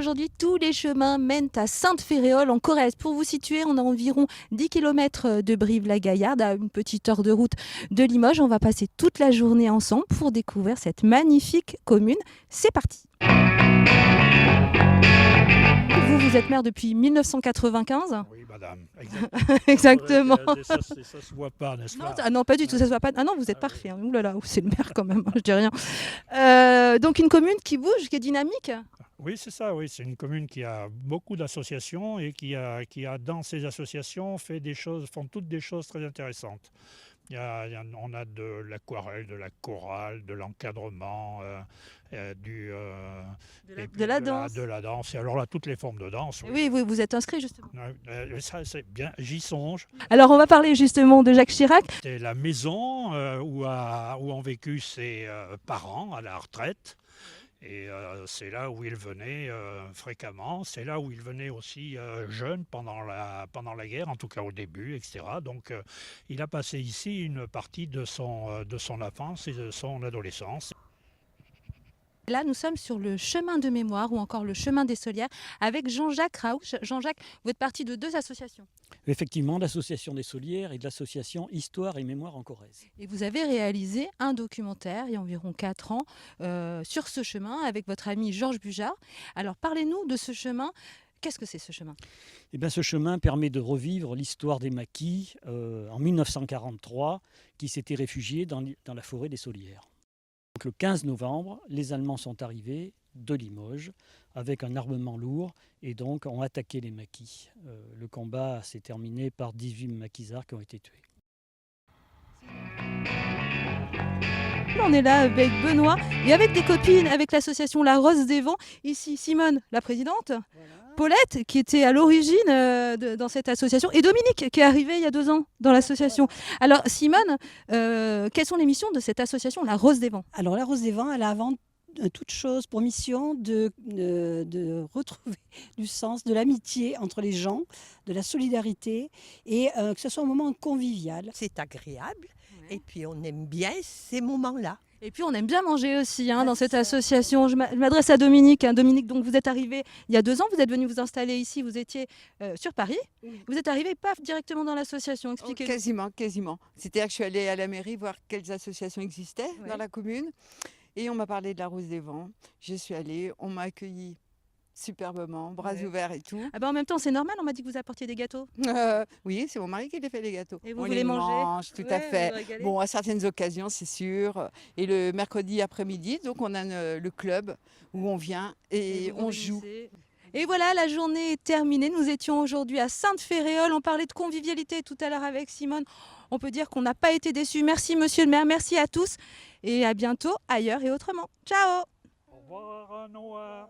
aujourd'hui, tous les chemins mènent à Sainte-Féréole en Corrèze. Pour vous situer, on a environ 10 km de Brive-la-Gaillarde, à une petite heure de route de Limoges. On va passer toute la journée ensemble pour découvrir cette magnifique commune. C'est parti! Vous êtes maire depuis 1995? Oui, madame, Exactement. Ça se voit pas, n'est-ce Non, pas? ah non, pas du tout, ça se voit pas. Ah non, vous êtes parfait. Hein. Ouh là là, c'est le maire quand même, hein, je dis rien. Donc une commune qui bouge, qui est dynamique. Oui, c'est ça, oui. C'est une commune qui a beaucoup d'associations et qui a dans ces associations font toutes des choses très intéressantes. On a de l'aquarelle, de la chorale, de l'encadrement, De la danse. de la danse. Et alors là, toutes les formes de danse. Oui, vous êtes inscrit justement. Ça, c'est bien, j'y songe. Alors on va parler justement de Jacques Chirac. C'est la maison où ont vécu ses parents à la retraite. Et c'est là où il venait fréquemment. C'est là où il venait aussi jeune pendant la guerre, en tout cas au début, etc. Donc il a passé ici une partie de son enfance et de son adolescence. Là, nous sommes sur le chemin de mémoire ou encore le chemin des Solières avec Jean-Jacques Rauch. Jean-Jacques, vous êtes parti de 2 associations. Effectivement, l'association des Solières et de l'association Histoire et Mémoire en Corrèze. Et vous avez réalisé un documentaire il y a environ 4 ans sur ce chemin avec votre ami Georges Bujard. Alors parlez-nous de ce chemin. Qu'est-ce que c'est ce chemin? Eh bien, ce chemin permet de revivre l'histoire des maquis en 1943 qui s'étaient réfugiés dans la forêt des Solières. Donc, le 15 novembre, les Allemands sont arrivés de Limoges avec un armement lourd et donc ont attaqué les maquis. Le combat s'est terminé par 18 maquisards qui ont été tués. On est là avec Benoît et avec des copines, avec l'association La Rose des Vents. Ici, Simone, la présidente. Voilà. Paulette, qui était à l'origine dans cette association. Et Dominique, qui est arrivé il y a 2 ans dans l'association. Voilà. Alors, Simone, quelles sont les missions de cette association La Rose des Vents? Alors, La Rose des Vents, elle a avant toute chose pour mission de retrouver du sens, de l'amitié entre les gens, de la solidarité et que ce soit un moment convivial. C'est agréable et puis on aime bien ces moments-là. Et puis on aime bien manger aussi dans cette association. Je m'adresse à Dominique. Dominique, donc vous êtes arrivé il y a 2 ans, vous êtes venu vous installer ici, vous étiez sur Paris. Oui. Vous êtes arrivé paf directement dans l'association. Expliquez-nous. Quasiment. C'est-à-dire que je suis allée à la mairie voir quelles associations existaient dans la commune. Et on m'a parlé de la Rose des Vents. Je suis allée, on m'a accueillie superbement, bras ouverts et tout. Ah ben en même temps, c'est normal, on m'a dit que vous apportiez des gâteaux. Oui, c'est mon mari qui les fait, les gâteaux. Et vous on les mange, tout à fait. Bon, à certaines occasions, c'est sûr. Et le mercredi après-midi, donc on a le club où on vient et on joue. Et voilà, la journée est terminée. Nous étions aujourd'hui à Sainte-Féréole. On parlait de convivialité tout à l'heure avec Simone. On peut dire qu'on n'a pas été déçus. Merci monsieur le maire, merci à tous. Et à bientôt ailleurs et autrement. Ciao! Au revoir, Noah.